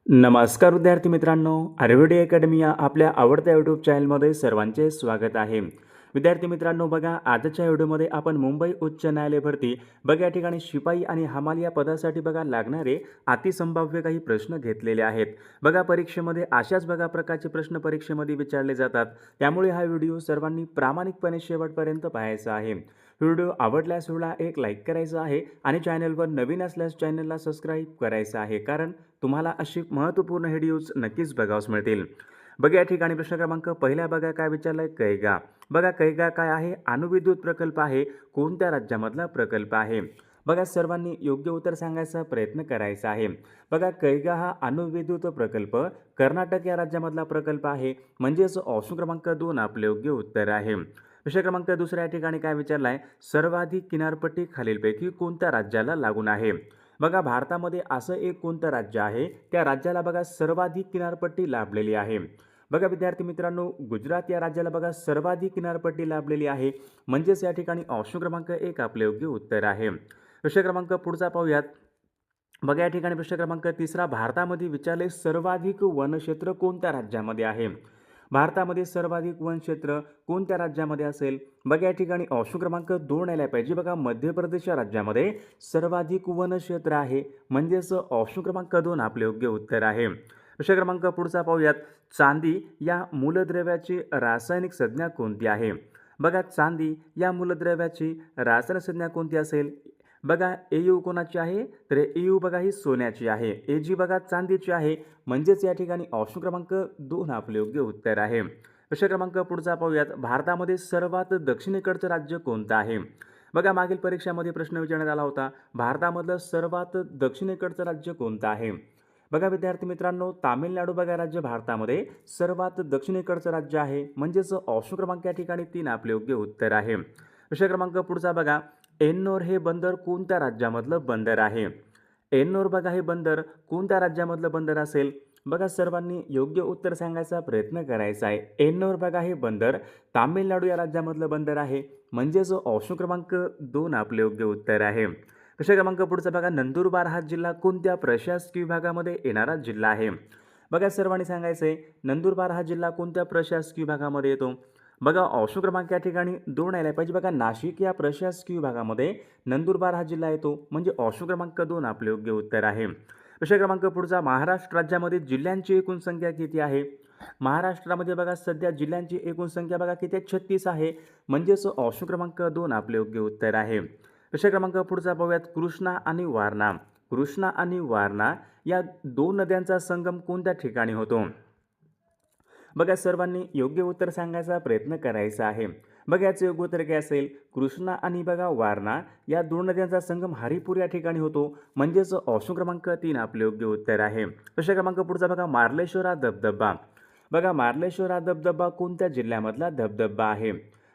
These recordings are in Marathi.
नमस्कार विद्यार्थी मित्रांनो, आयुर्वेद अकॅडमी या आपल्या आवडत्या यूट्यूब चॅनलमध्ये सर्वांचे स्वागत आहे. विद्यार्थी मित्रांनो, बघा आजच्या व्हिडिओमध्ये आपण मुंबई उच्च न्यायालय भरती बघा या ठिकाणी शिपाई आणि हमाल या पदासाठी बघा लागणारे अतिसंभाव्य काही प्रश्न घेतलेले आहेत. बघा परीक्षेमध्ये अशाच बघा प्रकारचे प्रश्न परीक्षेमध्ये विचारले जातात. त्यामुळे हा व्हिडिओ सर्वांनी प्रामाणिकपणे शेवटपर्यंत पाहायचा आहे. व्हिडिओ आवडल्यास व्हिडिओला एक लाईक करायचा आहे आणि चॅनलवर नवीन असल्यास चॅनलला सबस्क्राईब करायचं आहे, कारण तुम्हाला अशी महत्त्वपूर्ण व्हिडिओज नक्कीच बघावयास मिळतील. बघा या ठिकाणी प्रश्न क्रमांक पहिला बघा काय विचारलाय, कैगा. बघा कैगा काय आहे? अणुविद्युत प्रकल्प आहे. कोणत्या राज्यामधला प्रकल्प आहे? बघा सर्वांनी योग्य उत्तर सांगायचा प्रयत्न करायचा आहे. बघा कैगा हा अणुविद्युत प्रकल्प कर्नाटक या राज्यामधला प्रकल्प आहे, म्हणजेच ऑप्शन क्रमांक 2 आपले योग्य उत्तर आहे. विषय क्रमांक दुसऱ्या ठिकाणी काय विचारलाय, सर्वाधिक किनारपट्टी खालीलपैकी कोणत्या राज्याला लागून आहे? बघा भारतामध्ये असं एक कोणतं राज्य आहे, त्या राज्याला बघा सर्वाधिक किनारपट्टी लाभलेली आहे. बघा विद्यार्थी मित्रांनो, गुजरात या राज्याला बघा सर्वाधिक किनारपट्टी लाभलेली आहे, म्हणजेच या ठिकाणी ऑप्शन क्रमांक 1 आपले योग्य उत्तर आहे. विषय क्रमांक पुढचा पाहूयात. बघा या ठिकाणी प्रश्न क्रमांक तिसरा, भारतामध्ये विचारले सर्वाधिक वनक्षेत्र कोणत्या राज्यामध्ये आहे? भारतामध्ये सर्वाधिक वनक्षेत्र कोणत्या राज्यामध्ये असेल? बघा या ठिकाणी ऑप्शन क्रमांक 2 यायला पाहिजे. बघा मध्य प्रदेश या राज्यामध्ये सर्वाधिक वनक्षेत्र आहे, म्हणजेच ऑप्शन क्रमांक 2 आपले योग्य उत्तर आहे. विषय क्रमांक पुढचा पाहूयात. चांदी या मूलद्रव्याची रासायनिक संज्ञा कोणती आहे? बघा चांदी या मूलद्रव्याची रासायनिक संज्ञा कोणती असेल? बघा एयू कोणाची आहे? तर एयू बघा ही सोन्याची आहे. एजी बघा चांदीची आहे, म्हणजेच या ठिकाणी ऑप्शन क्रमांक 2 आपले योग्य उत्तर आहे. प्रश्न क्रमांक पुढचा पाहूयात. भारतामध्ये सर्वात दक्षिणेकडचं राज्य कोणतं आहे? बघा मागील परीक्षामध्ये प्रश्न विचारण्यात आला होता, भारतामधलं सर्वात दक्षिणेकडचं राज्य कोणतं आहे? बघा विद्यार्थी मित्रांनो, तामिळनाडू बघा राज्य भारतामध्ये सर्वात दक्षिणेकडचं राज्य आहे, म्हणजेच ऑप्शन क्रमांक या ठिकाणी 3 आपले योग्य उत्तर आहे. विषय क्रमांक पुढचा बघा, एन्नोर हे बंदर कोणत्या राज्यामधलं बंदर आहे? एन्नोर बघा हे बंदर कोणत्या राज्यामधलं बंदर असेल? बघा सर्वांनी योग्य उत्तर सांगायचा प्रयत्न करायचा आहे. एन्नोर बघा हे बंदर तामिळनाडू या राज्यामधलं बंदर आहे, म्हणजेच ऑप्शन क्रमांक 2 आपले योग्य उत्तर आहे. विषय क्रमांक पुढचा बघा, नंदुरबार हा जिल्हा कोणत्या प्रशासकीय विभागामध्ये येणारा जिल्हा आहे? बघा सर्वांनी सांगायचं आहे, नंदुरबार हा जिल्हा कोणत्या प्रशासकीय विभागामध्ये येतो? बघा ऑप्शन क्रमांक या ठिकाणी 2 यायला पाहिजे. बघा नाशिक या प्रशासकीय विभागामध्ये नंदुरबार हा जिल्हा येतो, म्हणजे ऑप्शन क्रमांक 2 आपले योग्य उत्तर आहे. विषय क्रमांक पुढचा, महाराष्ट्र राज्यामध्ये जिल्ह्यांची एकूण संख्या किती आहे? महाराष्ट्रामध्ये बघा सध्या जिल्ह्यांची एकूण संख्या बघा किती 36 आहे, म्हणजेच ऑप्शन क्रमांक 2 आपले योग्य उत्तर आहे. विषय क्रमांक पुढचा पाहूयात. कृष्णा आणि वारणा. कृष्णा आणि वारणा या 2 नद्यांचा संगम कोणत्या ठिकाणी होतो? बघा सर्वांनी योग्य उत्तर सांगायचा प्रयत्न करायचा आहे. बघा याचं योग्य उत्तर काय असेल? कृष्णा आणि बघा वारणा या 2 नद्यांचा संगम हरिपूर या ठिकाणी होतो, म्हणजेच ऑप्शन क्रमांक 3 आपले योग्य उत्तर आहे. विषय क्रमांक पुढचा बघा, मार्लेश्वर हा धबधबा. बघा मार्लेश्वर हा धबधबा कोणत्या जिल्ह्यामधला धबधबा आहे?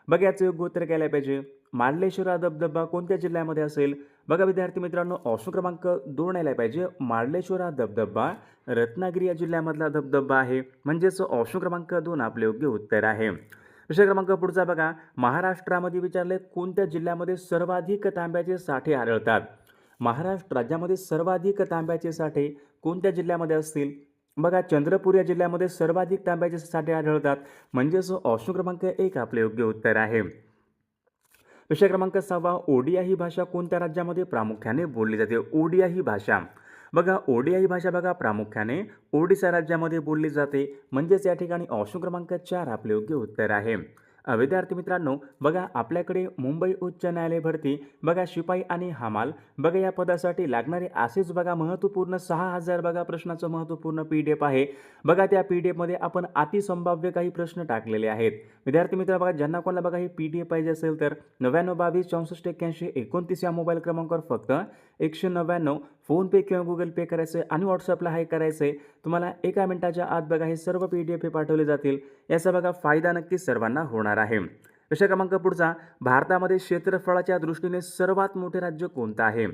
बघा याचं योग्य उत्तर काय पाहिजे? मार्लेश्वर हा धबधबा कोणत्या जिल्ह्यामध्ये असेल? बघा विद्यार्थी मित्रांनो, ऑप्शन क्रमांक 2 यायला पाहिजे. मार्लेश्वर हा धबधबा रत्नागिरी या जिल्ह्यामधला धबधबा आहे, म्हणजेच ऑप्शन क्रमांक 2 आपले योग्य उत्तर आहे. विषय क्रमांक पुढचा बघा, महाराष्ट्रामध्ये विचारले कोणत्या जिल्ह्यामध्ये सर्वाधिक तांब्याचे साठे आढळतात? महाराष्ट्र राज्यामध्ये सर्वाधिक तांब्याचे साठे कोणत्या जिल्ह्यामध्ये असतील? बघा चंद्रपूर या जिल्ह्यामध्ये सर्वाधिक तांब्याचे साठे आढळतात, म्हणजेच ऑप्शन क्रमांक 1 आपले योग्य उत्तर आहे. विषय क्रमांक 6, ओडिया ही भाषा कोणत्या राज्यामध्ये प्रामुख्याने बोलली जाते? ओडिया ही भाषा. बघा ओडिया ही भाषा बघा प्रामुख्याने ओडिशा राज्यामध्ये बोलली जाते, म्हणजेच या ठिकाणी ऑप्शन क्रमांक 4 आपले योग्य उत्तर आहे. विद्यार्थी मित्रांनो, बघा आपल्याकडे मुंबई उच्च न्यायालय भरती बघा शिपाई आणि हमाल बघा या पदासाठी लागणारे असेच बघा महत्त्वपूर्ण 6000 बघा प्रश्नाचं महत्त्वपूर्ण PDF आहे. बघा त्या PDFमध्ये आपण अतिसंभाव्य काही प्रश्न टाकलेले आहेत. विद्यार्थी मित्र बघा, ज्यांना कोणाला बघा ही PDF पाहिजे असेल तर 99 22 64 81 29 या मोबाईल क्रमांकावर फक्त 199 फोनपे किंवा गुगल पे करायचं आहे आणि व्हॉट्सअपला हाय करायचं आहे. तुम्हाला 1 मिनिटाच्या आत बघा हे सर्व PDF पाठवले जातील. याचा बघा फायदा नक्कीच सर्वांना होणार आहे. विषय क्रमांक पुढचा, भारतामध्ये क्षेत्रफळाच्या दृष्टीने सर्वात मोठे राज्य कोणतं आहे?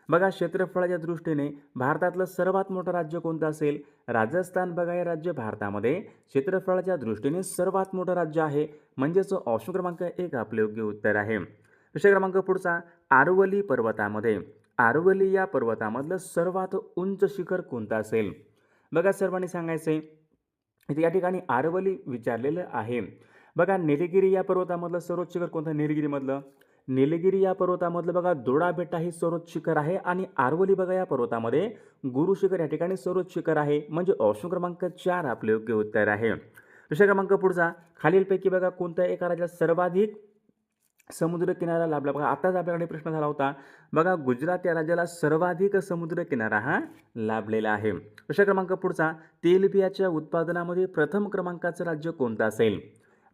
बघा क्षेत्रफळाच्या दृष्टीने भारतातलं सर्वात मोठं राज्य कोणतं असेल? राजस्थान बघा हे राज्य भारतामध्ये क्षेत्रफळाच्या दृष्टीने सर्वात मोठं राज्य आहे, म्हणजेच ऑप्शन क्रमांक 1 आपले योग्य उत्तर आहे. विषय क्रमांक पुढचा, आरवली पर्वतामध्ये आरवली या पर्वतामधलं सर्वात उंच शिखर कोणतं असेल? बघा सर्वांनी सांगायचं आहे, इथे या ठिकाणी आरवली विचारलेलं आहे. बघा निलगिरी या पर्वतामधलं सर्वोच्च शिखर कोणतं? निलगिरीमधलं निलगिरी या पर्वतामधलं बघा दोडा बेटा हे सर्वोच्च शिखर आहे आणि आरवली बघा या पर्वतामध्ये गुरु शिखर या ठिकाणी सर्वोच्च शिखर आहे. म्हणजे ऑप्शन क्रमांक 4 आपले योग्य उत्तर आहे. विषय क्रमांक पुढचा, खालीलपैकी बघा कोणत्या एका राज्यात सर्वाधिक समुद्रकिनारा लाभला? बघा आताच आपल्याकडे प्रश्न झाला होता. बघा गुजरात या राज्याला सर्वाधिक समुद्रकिनारा हा लाभलेला आहे. विषय क्रमांक पुढचा, तेलबियाच्या उत्पादनामध्ये प्रथम क्रमांकाचं राज्य कोणतं असेल?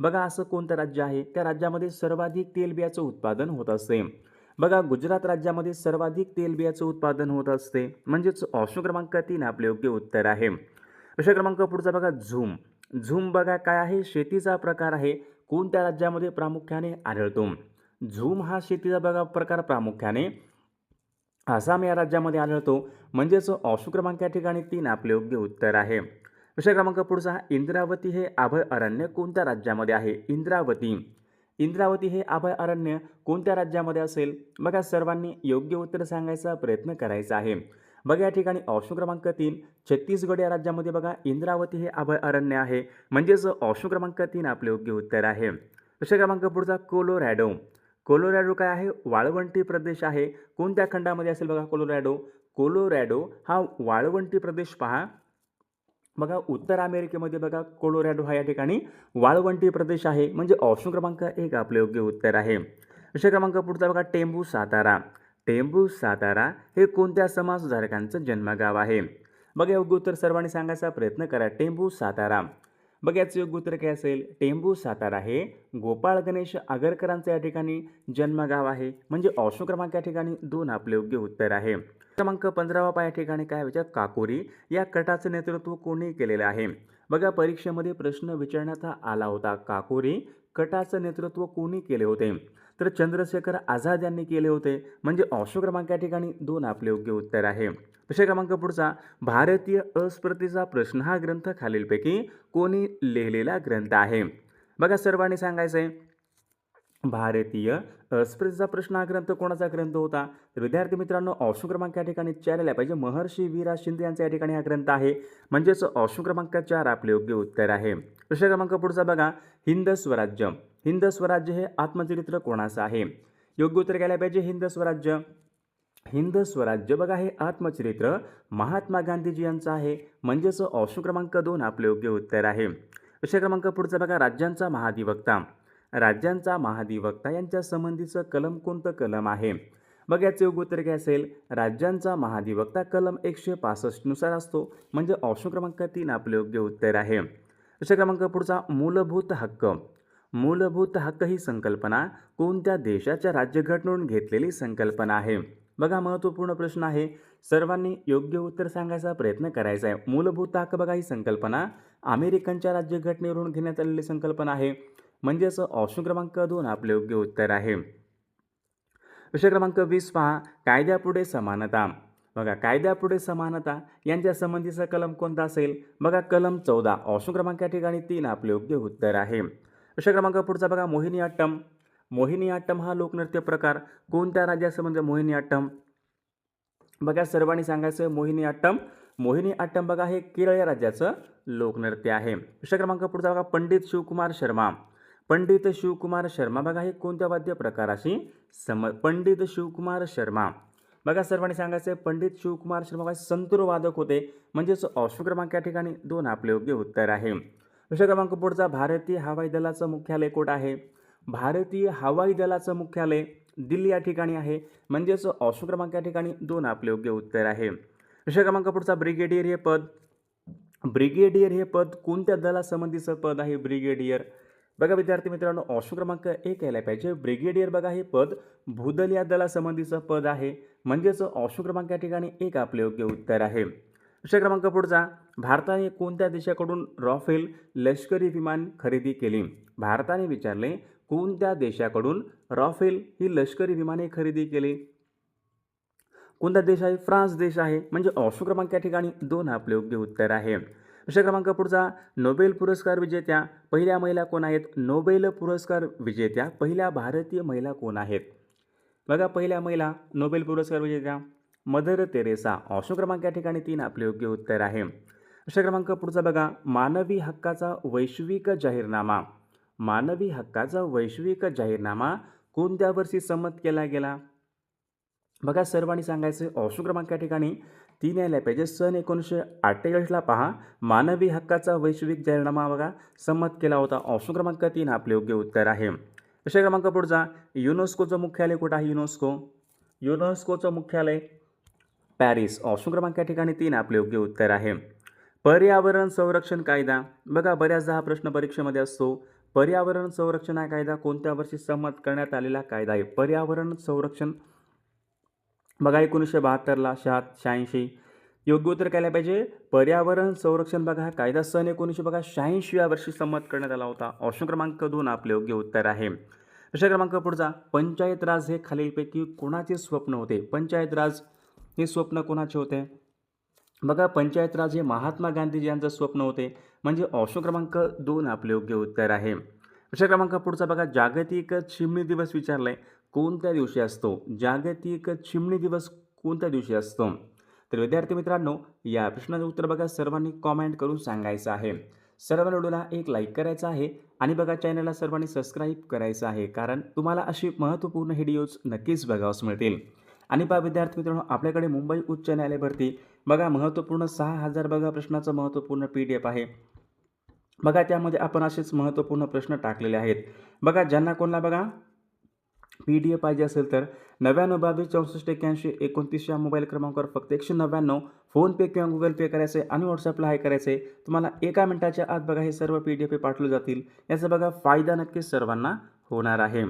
बघा असं कोणतं राज्य आहे त्या राज्यामध्ये सर्वाधिक तेलबियाचं उत्पादन होत असते? बघा गुजरात राज्यामध्ये सर्वाधिक तेलबियाचं उत्पादन होत असते. म्हणजेच ऑप्शन क्रमांक 3 आपले योग्य उत्तर आहे. विषय क्रमांक पुढचा बघा झूम. झूम बघा काय आहे? शेतीचा प्रकार आहे. कोणत्या राज्यामध्ये प्रामुख्याने आढळतो? झूम हा शेतीचा बघा प्रकार प्रामुख्याने आसाम या राज्यामध्ये आढळतो. म्हणजेच ऑप्शन क्रमांक या ठिकाणी 3 आपले योग्य उत्तर आहे. विषय क्रमांक पुढचा, इंद्रावती हे अभय अरण्य कोणत्या राज्यामध्ये आहे? इंद्रावती हे अभय अरण्य कोणत्या राज्यामध्ये असेल? बघा सर्वांनी योग्य उत्तर सांगायचा प्रयत्न करायचा आहे. बघा या ठिकाणी ऑप्शन क्रमांक 3 छत्तीसगड या राज्यामध्ये बघा इंद्रावती हे अभय अरण्य आहे. म्हणजेच ऑप्शन क्रमांक 3 आपले योग्य उत्तर आहे. विषय क्रमांक पुढचा, कोलोरॅडो. कोलोरॅडो काय आहे? वाळवंटी प्रदेश आहे. कोणत्या खंडामध्ये असेल बघा कोलोरॅडो हा वाळवंटी प्रदेश पहा. बघा उत्तर अमेरिकेमध्ये बघा कोलोरॅडो हा या ठिकाणी वाळवंटी प्रदेश आहे. म्हणजे ऑप्शन क्रमांक 1 आपले योग्य उत्तर आहे. विषय क्रमांक पुढचा बघा टेंबू सातारा हे कोणत्या समाजसुधारकांचं जन्मगाव आहे? बघा योग्य उत्तर सर्वांनी सांगायचा प्रयत्न करा. टेंबू सातारा. बघा याचं योग्य उत्तर काय असेल? टेंबू सातारा हे गोपाळ गणेश आगरकरांचं या ठिकाणी जन्मगाव आहे. म्हणजे ऑप्शन क्रमांक या ठिकाणी 2 आपले योग्य उत्तर आहे. क्रमांक 15 या ठिकाणी काय विचार? काकोरी या गटाचं नेतृत्व कोणी केलेलं आहे? बघा परीक्षेमध्ये प्रश्न विचारण्यात आला होता. काकोरी गटाचं नेतृत्व कोणी केले होते? तर चंद्रशेखर आझाद यांनी केले होते. म्हणजे ऑप्शन क्रमांक या ठिकाणी 2 आपले योग्य उत्तर आहे. विषय क्रमांक पुढचा, भारतीय अस्पृश्यतेचा प्रश्न हा ग्रंथ खालीलपैकी कोणी लिहिलेला ग्रंथ आहे? बघा सर्वांनी सांगायचं आहे, भारतीय अस्पृश्यतेचा प्रश्न हा ग्रंथ कोणाचा ग्रंथ होता? तर विद्यार्थी मित्रांनो ऑप्शन क्रमांक या ठिकाणी 4 आला पाहिजे. महर्षी वीरा शिंदे यांचा या ठिकाणी हा ग्रंथ आहे. म्हणजेच ऑप्शन क्रमांक 4 आपले योग्य उत्तर आहे. विषय क्रमांक पुढचा बघा, हिंद स्वराज्य हे आत्मचरित्र कोणाचं आहे? योग्य उत्तर घ्यायला पाहिजे. हिंद स्वराज्य बघा हे आत्मचरित्र महात्मा गांधीजी यांचं आहे. म्हणजेच ऑप्शन क्रमांक 2 आपले योग्य उत्तर आहे. विषय क्रमांक पुढचा बघा, राज्यांचा महाधिवक्ता यांच्या संबंधीचं कलम कोणतं कलम आहे? बघा याचं योग्य उत्तर काय असेल? राज्यांचा महाधिवक्ता कलम 165 नुसार असतो. म्हणजे ऑप्शन क्रमांक 3 आपले योग्य उत्तर आहे. विषय क्रमांक पुढचा, मूलभूत हक्क ही संकल्पना कोणत्या देशाच्या राज्यघटनेवरून घेतलेली संकल्पना आहे? बघा महत्त्वपूर्ण प्रश्न आहे. सर्वांनी योग्य उत्तर सांगायचा प्रयत्न करायचा आहे. मूलभूत हक्क बघा ही संकल्पना अमेरिकनच्या राज्यघटनेवरून घेण्यात आलेली संकल्पना आहे. म्हणजेच ऑप्शन क्रमांक 2 आपले योग्य उत्तर आहे. विषय क्रमांक 20 पहा, कायद्यापुढे समानता. बघा कायद्यापुढे समानता यांच्या संबंधीचा कलम कोणता असेल? बघा कलम 14. ऑप्शन क्रमांक या ठिकाणी 3 आपले योग्य उत्तर आहे. विषय क्रमांक पुढचा बघा, मोहिनीअट्टम हा लोकनृत्य प्रकार कोणत्या राज्यासंबंधी? मोहिनीअट्टम बघा सर्वांनी सांगायचं. मोहिनीअट्टम बघा हे केरळ या राज्याचं लोकनृत्य आहे. विषय क्रमांक पुढचा बघा, पंडित शिवकुमार शर्मा बघा हे कोणत्या वाद्य प्रकाराशी पंडित शिवकुमार शर्मा बघा सर्वांनी सांगायचं. पंडित शिवकुमार शर्मा संतूर वादक होते. म्हणजेच ऑप्शन क्रमांक या ठिकाणी 2 आपले योग्य उत्तर आहे. विषय क्रमांक पुढचा, भारतीय हवाई दलाचं मुख्यालय कुठं आहे? भारतीय हवाई दलाचं मुख्यालय दिल्ली या ठिकाणी आहे. म्हणजेच ऑप्शन क्रमांक या ठिकाणी 2 आपले योग्य उत्तर आहे. विषय क्रमांक पुढचा, ब्रिगेडियर हे पद कोणत्या दलासंबंधीचं पद आहे? ब्रिगेडियर बघा विद्यार्थी मित्रांनो ऑप्शन क्रमांक 1 यायला पाहिजे. ब्रिगेडियर बघा हे पद भूदल या दलासंबंधीचं पद आहे. म्हणजेच ऑप्शन क्रमांक या ठिकाणी 1 आपले योग्य उत्तर आहे. विषय क्रमांक पुढचा, भारताने कोणत्या देशाकडून राफेल लष्करी विमान खरेदी केली? भारताने विचारले कोणत्या देशाकडून राफेल ही लष्करी विमाने खरेदी केली? कोणता देश आहे? फ्रान्स देश आहे. म्हणजे ऑप्शन क्रमांक या ठिकाणी 2 आपले योग्य उत्तर आहे. विषय क्रमांक पुढचा, नोबेल पुरस्कार विजेत्या पहिल्या महिला कोण आहेत? नोबेल पुरस्कार विजेत्या पहिल्या भारतीय महिला कोण आहेत? बघा पहिल्या महिला नोबेल पुरस्कार विजेत्या मदर तेरेसा. ऑप्शन क्रमांक या ठिकाणी 3 आपले योग्य उत्तर आहे. प्रश्न क्रमांक पुढचा बघा, मानवी हक्काचा वैश्विक जाहीरनामा. मानवी हक्काचा वैश्विक जाहीरनामा कोणत्या वर्षी संमत केला गेला? बघा सर्वांनी सांगायचं ऑप्शन क्रमांक या ठिकाणी 3 यायला पाहिजे. सन 1948ला पहा मानवी हक्काचा वैश्विक जाहीरनामा बघा संमत केला होता. ऑप्शन क्रमांक 3 आपले योग्य उत्तर आहे. प्रश्न क्रमांक पुढचा, युनेस्कोचं मुख्यालय कुठं आहे? युनेस्कोचं मुख्यालय पॅरिस. ऑप्शन क्रमांक या ठिकाणी 3 आपले योग्य उत्तर आहे. पर्यावरण संरक्षण कायदा. बघा बऱ्याचदा हा प्रश्न परीक्षेमध्ये असतो. पर्यावरण संरक्षण हा कायदा कोणत्या वर्षी संमत करण्यात आलेला कायदा आहे? पर्यावरण संरक्षण बघा 1972ला, 86. योग्य उत्तर काय पाहिजे? पर्यावरण संरक्षण बघा कायदा सन 1986 या वर्षी संमत करण्यात आला होता. ऑप्शन क्रमांक 2 आपले योग्य उत्तर आहे. प्रश्न क्रमांक पुढचा, पंचायत राज हे खालीलपैकी कोणाचे स्वप्न होते? पंचायत राज हे स्वप्न कोणाचे होते? बघा पंचायत राज हे महात्मा गांधीजी यांचं स्वप्न होते. म्हणजे ऑप्शन क्रमांक 2 आपले योग्य उत्तर आहे. प्रश्न क्रमांक पुढचा बघा, जागतिक चिमणी दिवस विचारलाय कोणत्या दिवशी असतो? जागतिक चिमणी दिवस कोणत्या दिवशी असतो? तर विद्यार्थी मित्रांनो या प्रश्नाचं उत्तर बघा सर्वांनी कॉमेंट करून सांगायचं आहे. सर्वांनी व्हिडिओला एक लाईक करायचा आहे आणि बघा चॅनलला सर्वांनी सबस्क्राईब करायचं आहे, कारण तुम्हाला अशी महत्त्वपूर्ण व्हिडिओज नक्कीच बघावयास मिळतील. आणि पहा विद्यार्थी मित्रांनो आपल्याकडे मुंबई उच्च न्यायालय भरती बघा महत्त्वपूर्ण 6000 बघा प्रश्नाचं महत्त्वपूर्ण PDF आहे. बघा त्यामध्ये आपण असेच महत्त्वपूर्ण प्रश्न टाकलेले आहेत. बघा ज्यांना कोणाला बघा PDF पाहिजे असेल तर 99 22 64 81 29 या मोबाईल क्रमांकावर फक्त 199 फोनपे किंवा गुगल पे करायचं आहे आणि व्हॉट्सअपला हाय करायचं आहे. तुम्हाला 1 मिनिटाच्या आत बघा हे सर्व PDF पाठवले जातील. याचा बघा फायदा नक्कीच सर्वांना होणार आहे.